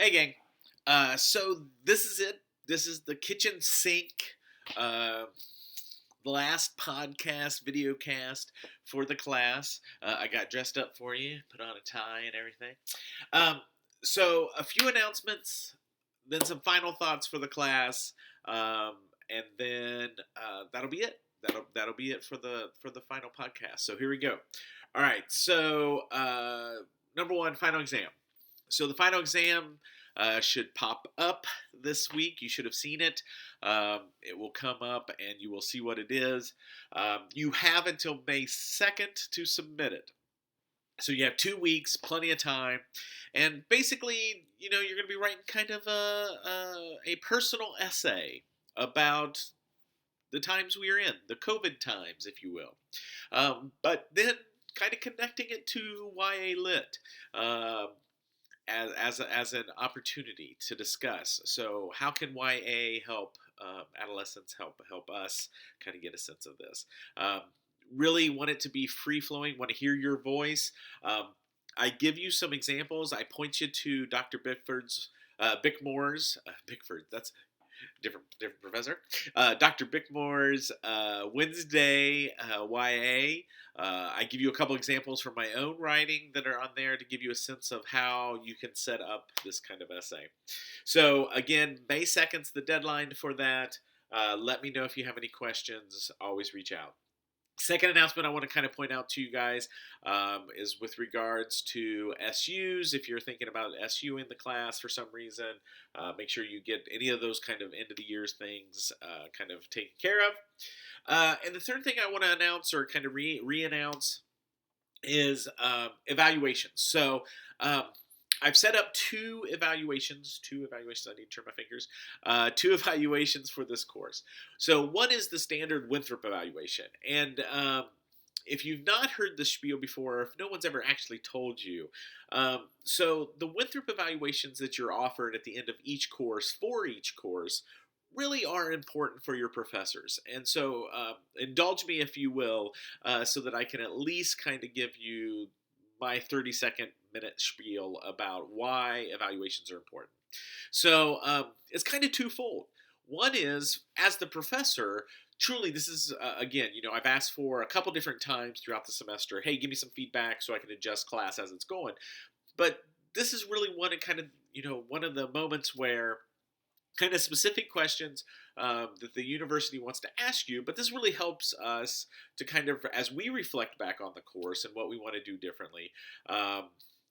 Hey, gang. So this is it. This is the kitchen sink. Uh, last podcast, video cast for the class. I got dressed up for you, put on a tie and everything. Um, so a few announcements, then some final thoughts for the class, and then that'll be it. That'll be it for the final podcast. So here we go. All right. So number one, final exam. So the final exam should pop up this week. You should have seen it. It will come up and you will see what it is. You have until May 2nd to submit it. So you have 2 weeks, plenty of time. And basically, you're going to be writing kind of a personal essay about the times we are in, the COVID times, if you will. But then kind of connecting it to YA Lit. As an opportunity to discuss. So how can YA help adolescents help us kind of get a sense of this? Really want it to be free flowing. Want to hear your voice. I give you some examples. I point you to Dr. Bickmore's Bickford. That's different professor. Dr. Bickmore's Wednesday YA. I give you a couple examples from my own writing that are on there to give you a sense of how you can set up this kind of essay. So again, May 2nd's the deadline for that. Let me know if you have any questions. Always reach out. Second announcement I want to kind of point out to you guys is with regards to SUs. If you're thinking about SU in the class for some reason, make sure you get any of those kind of end of the years things kind of taken care of. And the third thing I want to announce or kind of re-announce is evaluations. So I've set up two evaluations. I need to turn my fingers. Two evaluations for this course. So one is the standard Winthrop evaluation. And if you've not heard the spiel before, or if no one's ever actually told you, so the Winthrop evaluations that you're offered at the end of each course, for each course, really are important for your professors. And so indulge me, if you will, so that I can at least kind of give you my 30-second minute spiel about why evaluations are important. So it's kind of twofold. One is, as the professor, truly this is, again, I've asked for a couple different times throughout the semester, hey, give me some feedback so I can adjust class as it's going. But this is really one of the moments where kind of specific questions that the university wants to ask you, but this really helps us to kind of, as we reflect back on the course and what we want to do differently,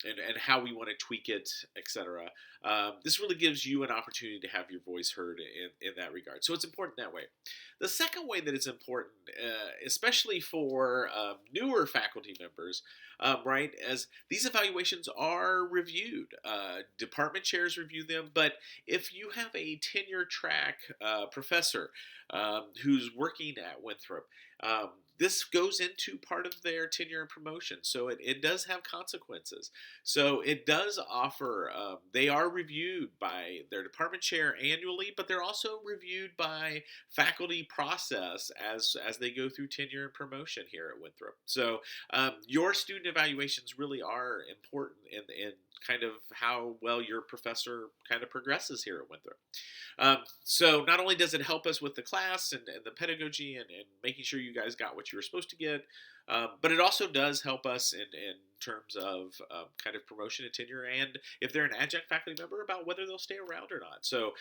and how we want to tweak it, etc. This really gives you an opportunity to have your voice heard in that regard. So it's important that way. The second way that it's important, especially for newer faculty members, right, as these evaluations are reviewed. Department chairs review them, but if you have a tenure track professor who's working at Winthrop, this goes into part of their tenure and promotion, so it does have consequences. So it does offer, they are reviewed by their department chair annually, but they're also reviewed by faculty process as they go through tenure and promotion here at Winthrop. So your student evaluations really are important in kind of how well your professor kind of progresses here at Winthrop. So not only does it help us with the class and the pedagogy and making sure you guys got what you were supposed to get, but it also does help us in terms of kind of promotion and tenure, and if they're an adjunct faculty member, about whether they'll stay around or not. So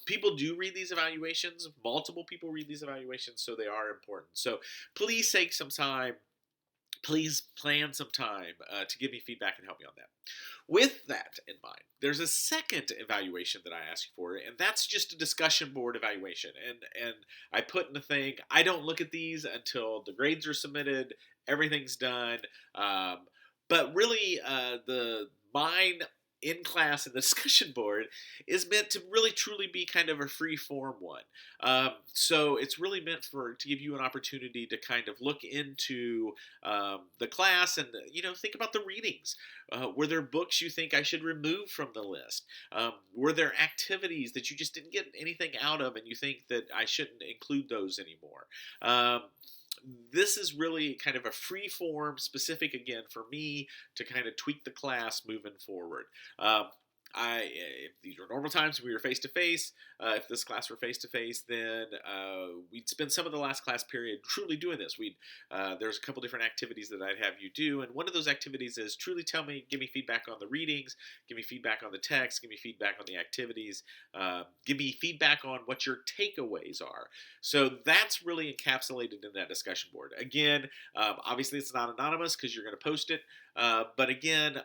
people do read these evaluations. Multiple people read these evaluations, so they are important. So please take some time. Please plan some time to give me feedback and help me on that. With that in mind, there's a second evaluation that I ask you for, and that's just a discussion board evaluation. And I put in the thing, I don't look at these until the grades are submitted, everything's done. But really, mine in class and the discussion board is meant to really truly be kind of a free form one. So it's really meant to give you an opportunity to kind of look into the class and, think about the readings. Were there books you think I should remove from the list? Were there activities that you just didn't get anything out of and you think that I shouldn't include those anymore? This is really kind of a free form, specific, again, for me to kind of tweak the class moving forward. if these were normal times, we were face to face. If this class were face to face, then we'd spend some of the last class period truly doing this. There's a couple different activities that I'd have you do, and one of those activities is truly give me feedback on the readings, give me feedback on the text, give me feedback on the activities, give me feedback on what your takeaways are. So that's really encapsulated in that discussion board. Again, obviously it's not anonymous because you're going to post it. But again,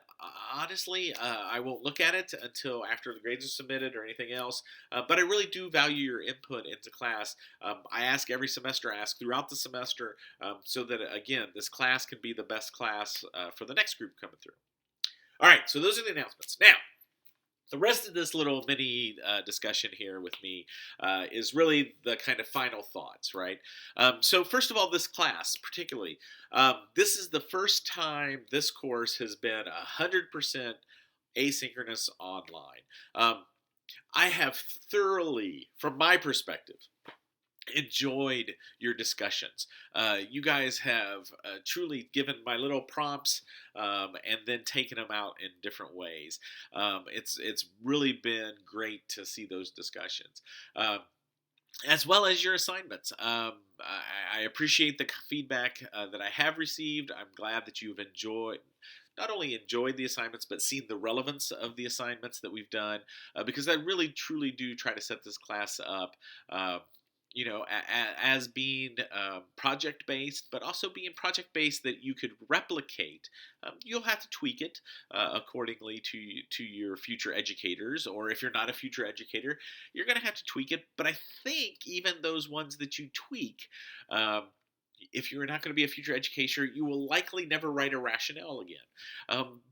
honestly, I won't look at it until after the grades are submitted or anything else. But I really do value your input into class. I ask every semester, I ask throughout the semester, so that, again, this class can be the best class for the next group coming through. All right, so those are the announcements. Now, the rest of this little mini discussion here with me is really the kind of final thoughts, right? So first of all, this class particularly, this is the first time this course has been 100% asynchronous online. I have thoroughly, from my perspective, enjoyed your discussions. You guys have truly given my little prompts and then taken them out in different ways. It's really been great to see those discussions. As well as your assignments. I appreciate the feedback that I have received. I'm glad that you've not only enjoyed the assignments, but seen the relevance of the assignments that we've done, because I really, truly do try to set this class up, as being project-based, but also being project-based that you could replicate. You'll have to tweak it accordingly to your future educators, or if you're not a future educator, you're going to have to tweak it. But I think even those ones that you tweak, if you're not going to be a future educator, you will likely never write a rationale again.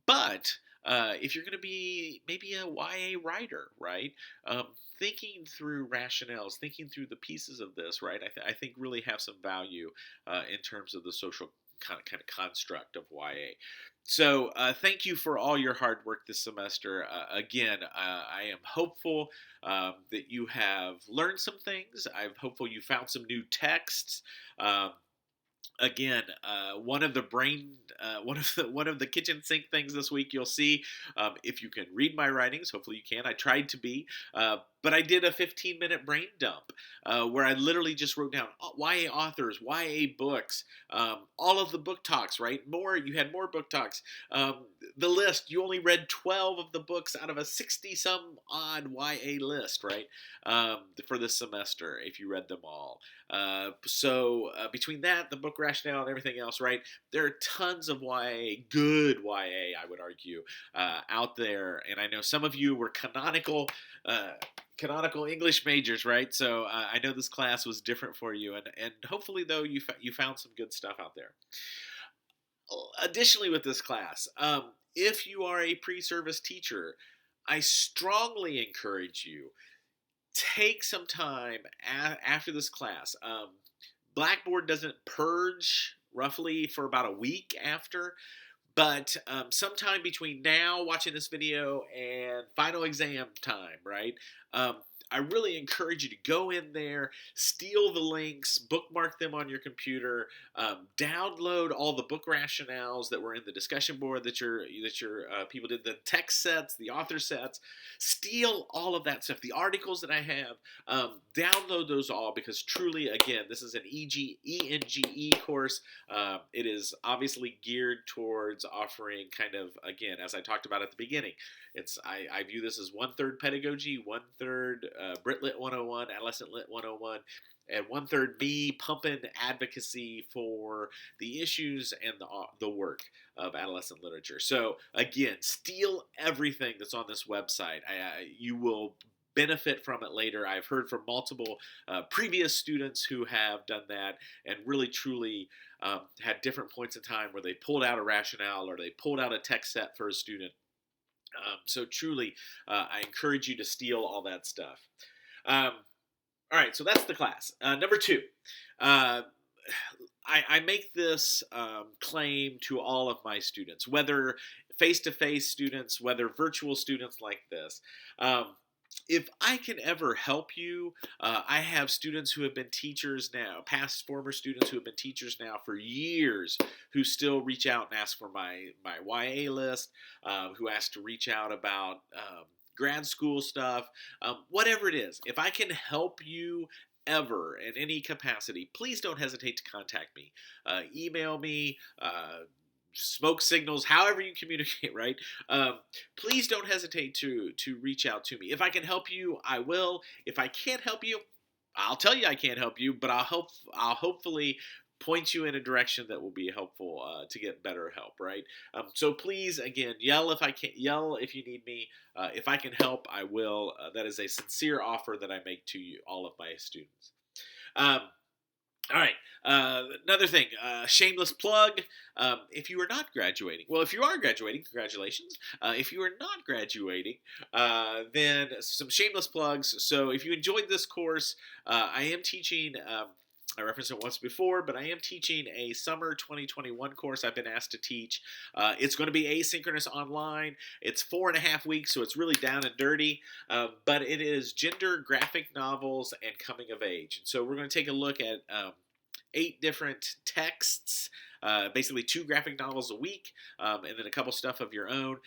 But if you're going to be maybe a YA writer, right? Thinking through rationales, thinking through the pieces of this, right? I think really have some value in terms of the social kind of construct of YA. So thank you for all your hard work this semester. Again, I am hopeful that you have learned some things. I'm hopeful you found some new texts. Again, one of the KitchenSink things this week you'll see, if you can read my writings, hopefully you can. I tried to be, but I did a 15-minute brain dump where I literally just wrote down YA authors, YA books, all of the book talks, right? You had more book talks. The list, you only read 12 of the books out of a 60-some odd YA list, right? For this semester, if you read them all. So between that, the book rationale, and everything else, right, there are tons of good YA, I would argue, out there. And I know some of you were canonical English majors, right? So I know this class was different for you, and hopefully, though, you found some good stuff out there. Additionally, with this class, if you are a pre-service teacher, I strongly encourage you, take some time after this class. Blackboard doesn't purge roughly for about a week after, but sometime between now, watching this video, and final exam time, right? I really encourage you to go in there, steal the links, bookmark them on your computer, download all the book rationales that were in the discussion board that your people did, the text sets, the author sets, steal all of that stuff, the articles that I have, download those all, because truly, again, this is an ENGE course. It is obviously geared towards offering kind of, again, as I talked about at the beginning, I view this as 1/3 pedagogy, 1/3 Brit Lit 101, Adolescent Lit 101, and 1/3 me pumping advocacy for the issues and the work of adolescent literature. So again, steal everything that's on this website. You will benefit from it later. I've heard from multiple previous students who have done that and really truly had different points in time where they pulled out a rationale or they pulled out a text set for a student. So truly, I encourage you to steal all that stuff. All right, so that's the class. Number 2, I make this claim to all of my students, whether face-to-face students, whether virtual students like this. If I can ever help you, I have students who have been teachers now, past former students who have been teachers now for years, who still reach out and ask for my YA list, who ask to reach out about grad school stuff, whatever it is. If I can help you ever in any capacity, please don't hesitate to contact me. Email me, smoke signals, however you communicate, right? Please don't hesitate to reach out to me. If I can help you, I will. If I can't help you, I'll tell you I can't help you, but I'll hopefully point you in a direction that will be helpful to get better help, right? So please, again, yell if you need me. If I can help, I will. That is a sincere offer that I make to you, all of my students. Um, all right. Another thing, shameless plug. If you are not graduating, well, if you are graduating, congratulations. If you are not graduating, then some shameless plugs. So if you enjoyed this course, I am teaching. I referenced it once before, but I am teaching a summer 2021 course I've been asked to teach. It's going to be asynchronous online. It's 4.5 weeks, so it's really down and dirty. But it is gender, graphic novels, and coming of age. And so we're going to take a look at 8 different texts, basically 2 graphic novels a week, and then a couple stuff of your own.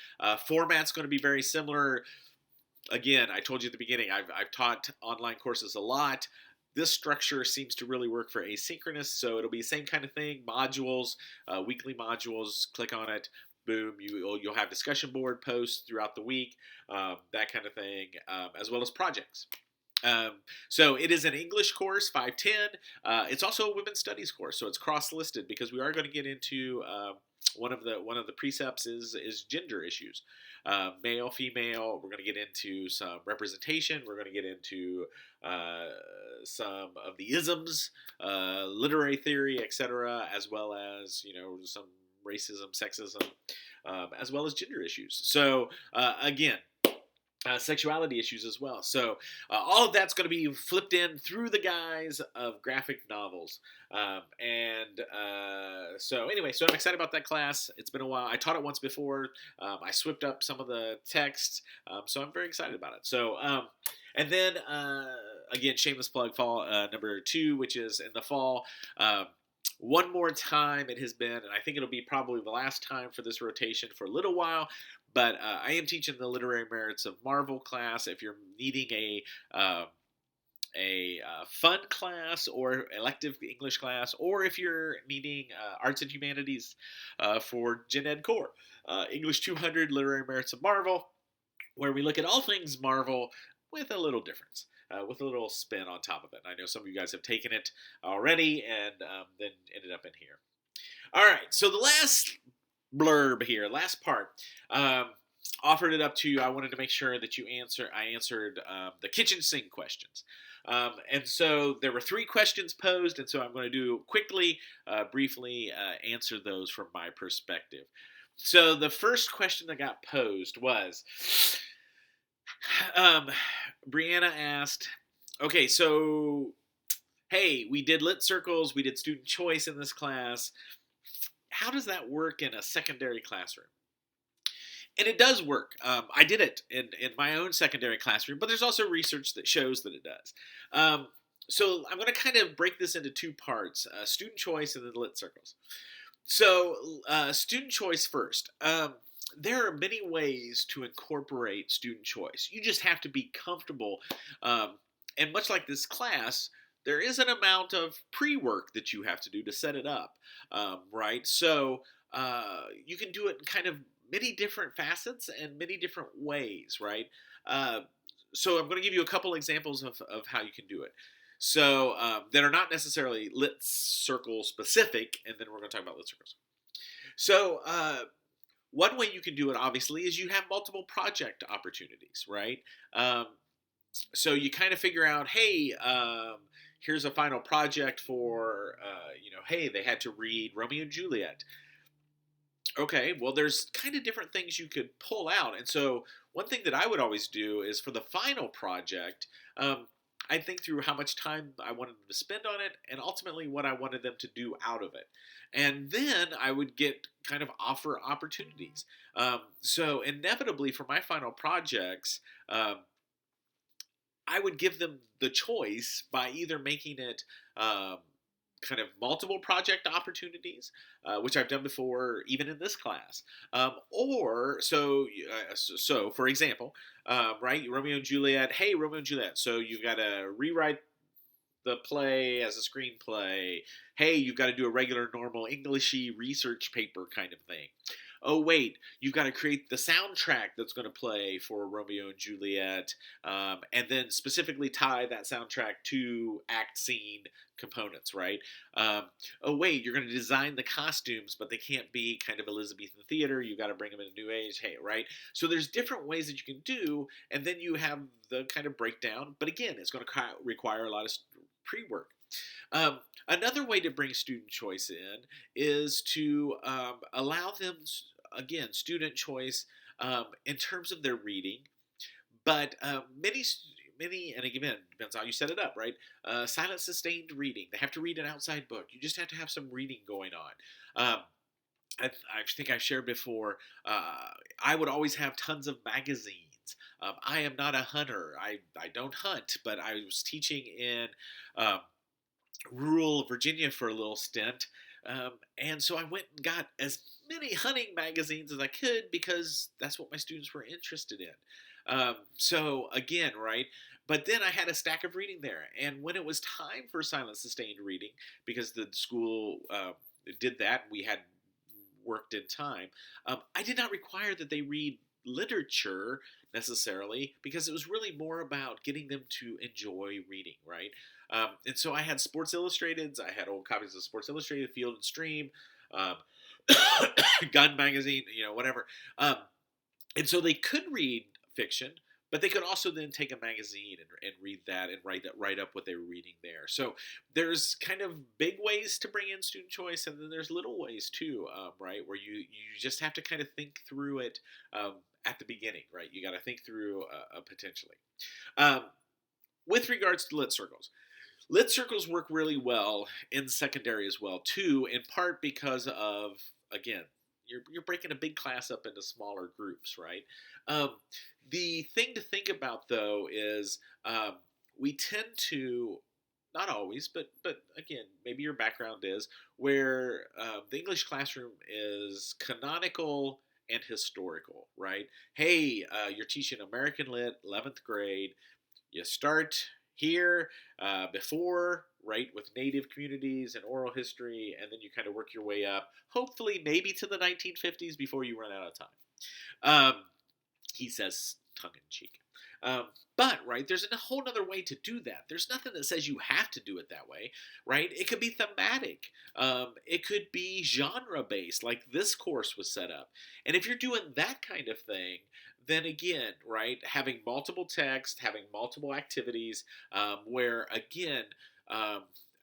Format's going to be very similar. Again, I told you at the beginning, I've taught online courses a lot. This structure seems to really work for asynchronous, so it'll be the same kind of thing. Modules, weekly modules. Click on it, boom. You'll have discussion board posts throughout the week, that kind of thing, as well as projects. So it is an English course, 510. It's also a women's studies course, so it's cross-listed because we are going to get into one of the precepts is gender issues, male, female. We're going to get into some representation. We're going to get into some of the isms, literary theory, etc., as well as some racism, sexism, as well as gender issues. So again. Sexuality issues as well. So all of that's going to be flipped in through the guise of graphic novels. So anyway, so I'm excited about that class. It's been a while. I taught it once before. I swept up some of the texts. So I'm very excited about it. So, and then again, shameless plug, fall number 2, which is in the fall. One more time it has been, and I think it'll be probably the last time for this rotation for a little while, but I am teaching the Literary Merits of Marvel class. If you're needing a fun class or elective English class, or if you're needing Arts and Humanities for Gen Ed Core, English 200 Literary Merits of Marvel, where we look at all things Marvel with a little difference. With a little spin on top of it. I know some of you guys have taken it already and then ended up in here. All right, so the last blurb here, last part, offered it up to you. I wanted to make sure that I answered the kitchen sink questions. And so there were 3 questions posed, and so I'm going to do quickly, briefly answer those from my perspective. So the first question that got posed was... Brianna asked, okay, so, hey, we did lit circles, we did student choice in this class. How does that work in a secondary classroom? And it does work. I did it in my own secondary classroom, but there's also research that shows that it does. So I'm going to kind of break this into 2 parts, student choice and then lit circles. So student choice first. There are many ways to incorporate student choice. You just have to be comfortable. And much like this class, there is an amount of pre-work that you have to do to set it up, right? So you can do it in kind of many different facets and many different ways, right? So I'm going to give you a couple examples of how you can do it. So that are not necessarily lit circle specific, and then we're going to talk about lit circles. So one way you can do it, obviously, is you have multiple project opportunities, right? So you kind of figure out, hey, here's a final project for, hey, they had to read Romeo and Juliet. Okay, well, there's kind of different things you could pull out. And so one thing that I would always do is for the final project, I'd think through how much time I wanted them to spend on it and ultimately what I wanted them to do out of it. And then I would get kind of offer opportunities. So inevitably for my final projects, I would give them the choice by either making it kind of multiple project opportunities, which I've done before, even in this class. So for example, right, Romeo and Juliet. Hey, Romeo and Juliet. So you've got to rewrite the play as a screenplay. Hey, you've got to do a regular, normal Englishy research paper kind of thing. Oh, wait, you've got to create the soundtrack that's going to play for Romeo and Juliet, and then specifically tie that soundtrack to act scene components, right? Um, oh, wait, you're going to design the costumes, but they can't be kind of Elizabethan theater. You've got to bring them in a new age, hey, right? So there's different ways that you can do, and then you have the kind of breakdown. But again, it's going to require a lot of pre-work. Another way to bring student choice in is to allow them, again, student choice in terms of their reading. But many, and again, depends how you set it up, right? Silent sustained reading. They have to read an outside book. You just have to have some reading going on. I think I shared before, I would always have tons of magazines. I am not a hunter. I don't hunt, but I was teaching in um, rural Virginia for a little stint. And so I went and got as many hunting magazines as I could because that's what my students were interested in. So again, right? But then I had a stack of reading there. And when it was time for silent sustained reading, because the school did that, we had worked in time, I did not require that they read literature necessarily because it was really more about getting them to enjoy reading, right? And so I had Sports Illustrated. I had old copies of Sports Illustrated, Field and Stream, um, Gun Magazine, whatever. And so they could read fiction, but they could also then take a magazine and read that and write up what they were reading there. So there's kind of big ways to bring in student choice, and then there's little ways too, right, where you just have to kind of think through it at the beginning, right? You got to think through potentially. Um, with regards to lit circles. Lit circles work really well in secondary as well, too, in part because of, again, you're breaking a big class up into smaller groups, right? Um, the thing to think about, though, is we tend to, not always, but again, maybe your background is, where the English classroom is canonical and historical, right? Hey, you're teaching American Lit, 11th grade. You start here before, right, with native communities and oral history, and then you kind of work your way up, hopefully maybe to the 1950s before you run out of time. He says tongue-in-cheek. But, right, there's a whole other way to do that. There's nothing that says you have to do it that way, right? It could be thematic. It could be genre-based, like this course was set up. And if you're doing that kind of thing, then again, right, having multiple text, having multiple activities, where, again,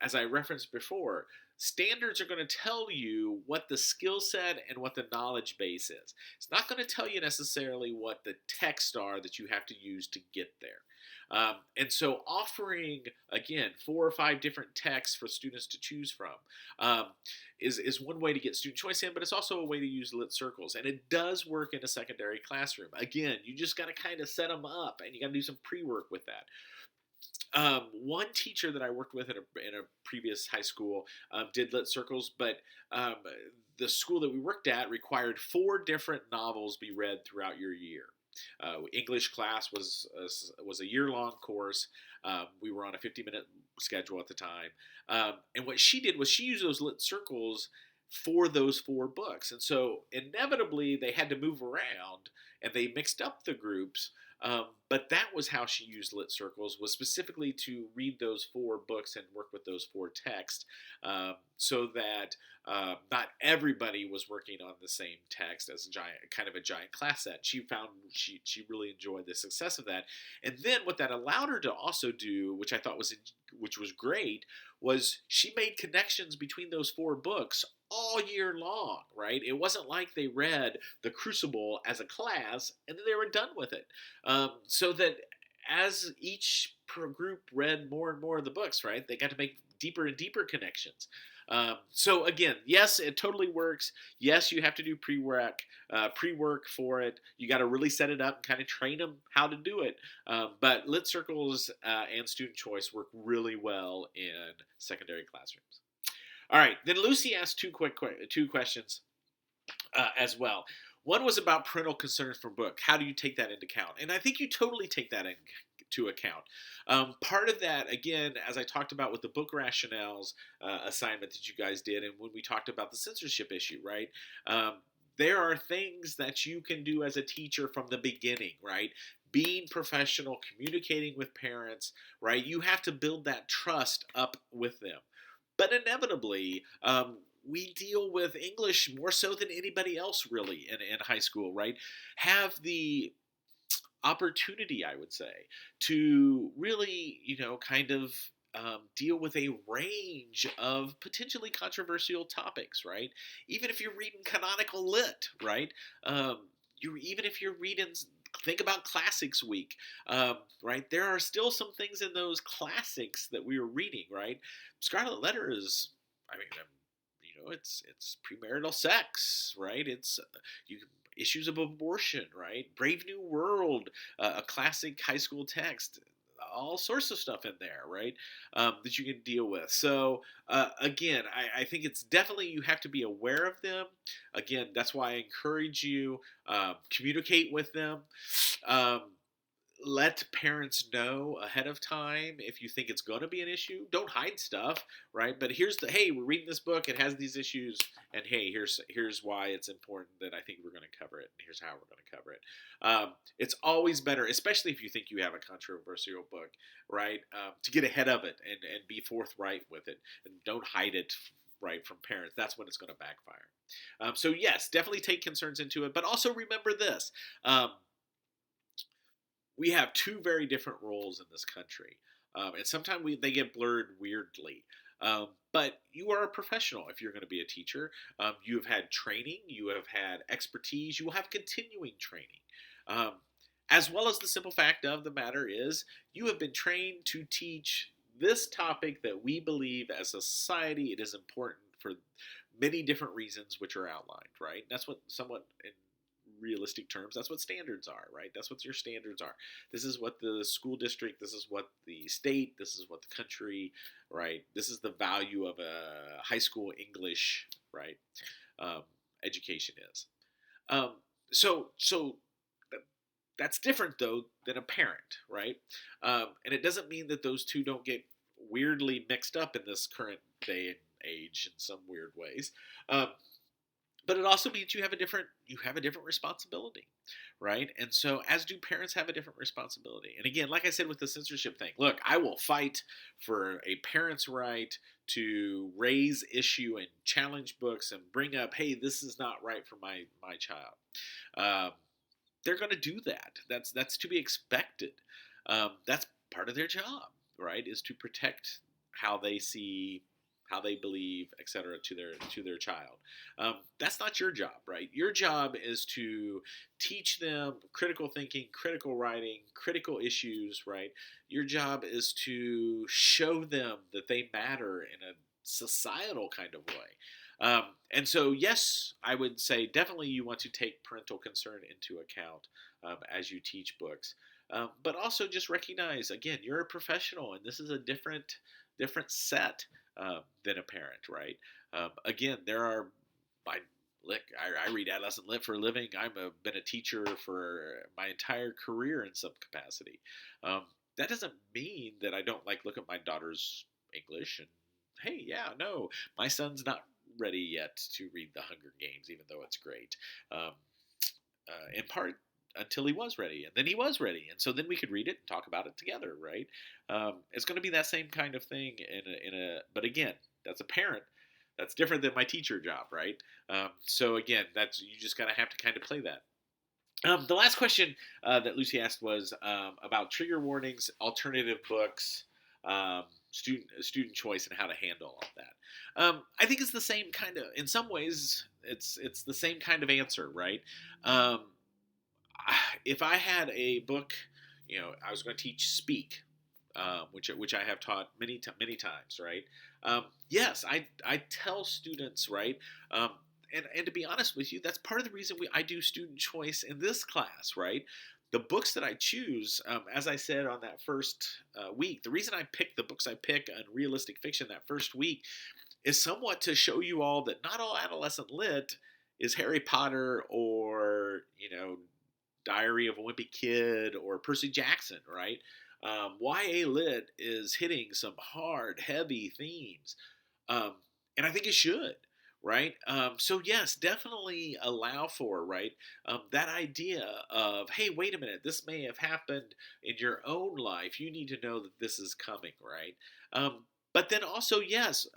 as I referenced before, standards are going to tell you what the skill set and what the knowledge base is. It's not going to tell you necessarily what the texts are that you have to use to get there. And so offering, again, 4 or 5 different texts for students to choose from is one way to get student choice in, but it's also a way to use lit circles. And it does work in a secondary classroom. Again, you just got to kind of set them up, and you got to do some pre-work with that. One teacher that I worked with in a previous high school did lit circles, but the school that we worked at required 4 different novels be read throughout your year. English class was a year-long course. We were on a 50-minute schedule at the time. And what she did was she used those lit circles for those 4 books. And so inevitably they had to move around and they mixed up the groups. But that was how she used lit circles, was specifically to read those 4 books and work with those 4 texts, so that not everybody was working on the same text as a giant class set. She found she really enjoyed the success of that. And then what that allowed her to also do, which I thought was great, was she made connections between those 4 books all year long, right? It wasn't like they read The Crucible as a class and then they were done with it. So that as each group read more and more of the books, right, they got to make deeper and deeper connections. So again, yes, it totally works. Yes, you have to do pre-work for it. You got to really set it up and kind of train them how to do it. But lit circles and student choice work really well in secondary classrooms. All right. Then Lucy asked two questions as well. One was about parental concerns from book. How do you take that into account? And I think you totally take that into account. Part of that, again, as I talked about with the book rationales assignment that you guys did, and when we talked about the censorship issue, right? There are things that you can do as a teacher from the beginning, right? Being professional, communicating with parents, right? You have to build that trust up with them. But inevitably, we deal with English more so than anybody else really in high school, right? Have the opportunity, I would say, to really, kind of deal with a range of potentially controversial topics, right? Even if you're reading canonical lit, right? Even if you're reading, think about Classics Week, right? There are still some things in those classics that we were reading, right? Scarlet Letter is, I mean, it's premarital sex, right? It's you issues of abortion, right? Brave New World, a classic high school text, all sorts of stuff in there, right? That you can deal with. So again, I think it's definitely you have to be aware of them. Again, that's why I encourage you communicate with them. Um, let parents know ahead of time if you think it's going to be an issue. Don't hide stuff, right? But hey, we're reading this book, it has these issues, and hey, here's why it's important that I think we're going to cover it, and here's how we're going to cover it. It's always better, especially if you think you have a controversial book, right, to get ahead of it and be forthright with it, and don't hide it, right, from parents. That's when it's going to backfire. So yes, definitely take concerns into it, but also remember this. We have two very different roles in this country, and sometimes they get blurred weirdly. But you are a professional if you're going to be a teacher. You have had training, you have had expertise, you will have continuing training. Um, as well as the simple fact of the matter is, you have been trained to teach this topic that we believe as a society it is important for many different reasons which are outlined, right? That's what somewhat in realistic terms, that's what standards are, right? That's what your standards are. This is what the school district, this is what the state, this is what the country, right? This is the value of a high school English, right? Education is. Um, so that's different though than a parent, right? And it doesn't mean that those two don't get weirdly mixed up in this current day and age in some weird ways. Um, but it also means you have a different responsibility, right? And so as do parents have a different responsibility. And again, like I said with the censorship thing, look, I will fight for a parent's right to raise issue and challenge books and bring up, hey, this is not right for my child. They're going to do that. That's to be expected. That's part of their job, right? Is to protect how they see, how they believe, etc., to their child. That's not your job, right? Your job is to teach them critical thinking, critical writing, critical issues, right? Your job is to show them that they matter in a societal kind of way. And so, yes, I would say definitely you want to take parental concern into account as you teach books. But also just recognize, again, you're a professional, and this is a different set than a parent, right? Again, there are, I read adolescent lit for a living. I've been a teacher for my entire career in some capacity. That doesn't mean that I don't look at my daughter's English and, hey, yeah, no, my son's not ready yet to read The Hunger Games, even though it's great. In part until he was ready, and then he was ready, and so then we could read it and talk about it together, right? It's going to be that same kind of thing but again, that's a parent. That's different than my teacher job, right? So again, you just gotta have to kind of play that. The last question that Lucy asked was about trigger warnings, alternative books, student choice, and how to handle all that. I think it's the same kind of, in some ways, it's the same kind of answer, right? If I had a book, I was going to teach Speak, which I have taught many times, right? Yes, I tell students, right? And to be honest with you, that's part of the reason I do student choice in this class, right? The books that I choose, as I said on that first week, the reason I pick the books I pick on realistic fiction that first week is somewhat to show you all that not all adolescent lit is Harry Potter or, Diary of a Wimpy Kid or Percy Jackson, right? YA lit is hitting some hard, heavy themes, um, and I think it should, right? So yes, definitely allow for, right, that idea of, hey, wait a minute, this may have happened in your own life. You need to know that this is coming, right? But then also, yes,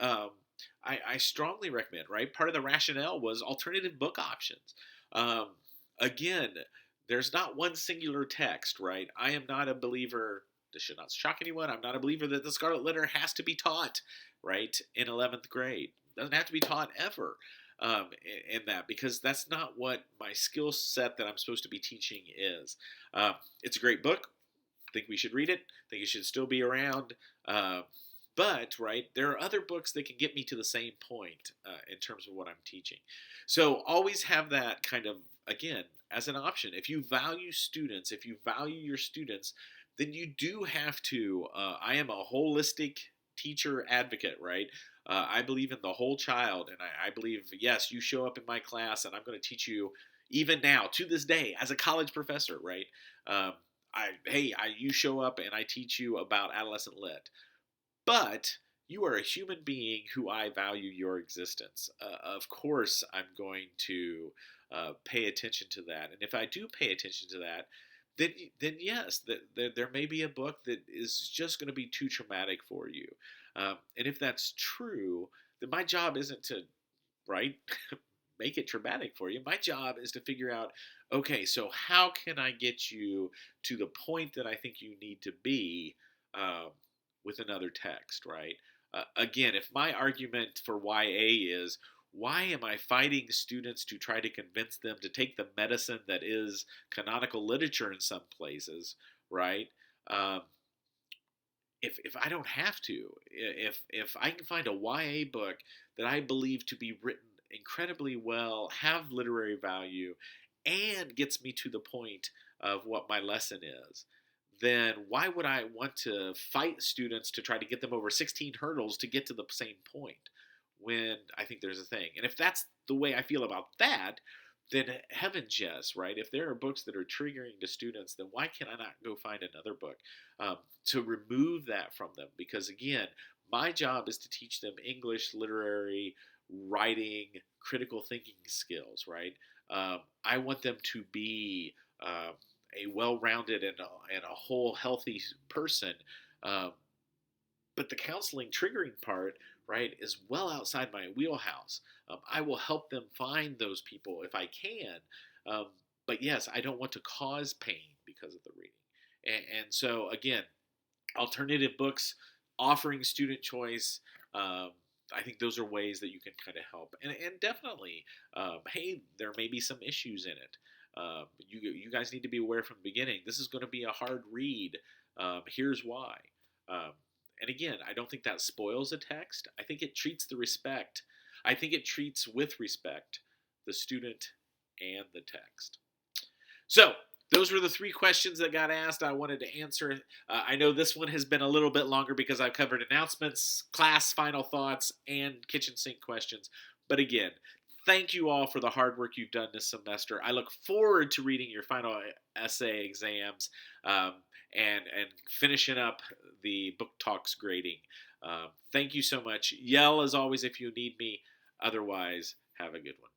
I strongly recommend, right? Part of the rationale was alternative book options. Um, Again, there's not one singular text, right? I am not a believer. This should not shock anyone. I'm not a believer that the Scarlet Letter has to be taught, right, in 11th grade. It doesn't have to be taught ever, in that, because that's not what my skill set that I'm supposed to be teaching is. It's a great book. I think we should read it. I think it should still be around. Uh, but, right, there are other books that can get me to the same point in terms of what I'm teaching. So always have that kind of, again, as an option. If you value students, if you value your students, then you do have to. I am a holistic teacher advocate, right? I believe in the whole child, and I believe, yes, you show up in my class, and I'm going to teach you, even now, to this day, as a college professor, right? Um, you show up, and I teach you about adolescent lit. But you are a human being who I value your existence. Of course, I'm going to pay attention to that. And if I do pay attention to that, then yes, there may be a book that is just going to be too traumatic for you. And if that's true, then my job isn't to, right, make it traumatic for you. My job is to figure out, okay, so how can I get you to the point that I think you need to be, um, with another text, right? Again, if my argument for YA is, why am I fighting students to try to convince them to take the medicine that is canonical literature in some places, right? Um, if I don't have to, if I can find a YA book that I believe to be written incredibly well, have literary value, and gets me to the point of what my lesson is, then why would I want to fight students to try to get them over 16 hurdles to get to the same point when I think there's a thing? And if that's the way I feel about that, then heavens yes, right? If there are books that are triggering to students, then why can I not go find another book to remove that from them? Because again, my job is to teach them English, literary, writing, critical thinking skills, right? I want them to be a well-rounded and a whole healthy person. Um, but the counseling triggering part, right, is well outside my wheelhouse. I will help them find those people if I can. Um, but yes, I don't want to cause pain because of the reading. And so, again, alternative books, offering student choice. I think those are ways that you can kind of help. And definitely, hey, there may be some issues in it. You guys need to be aware from the beginning. This is going to be a hard read. Here's why. Um, and again, I don't think that spoils a text. I think it treats the respect. I think it treats with respect the student and the text. So, those were the three questions that got asked. I wanted to answer. I know this one has been a little bit longer because I've covered announcements, class, final thoughts, and kitchen sink questions. But again, thank you all for the hard work you've done this semester. I look forward to reading your final essay exams, and finishing up the book talks grading. Thank you so much. Yell as always if you need me. Otherwise, have a good one.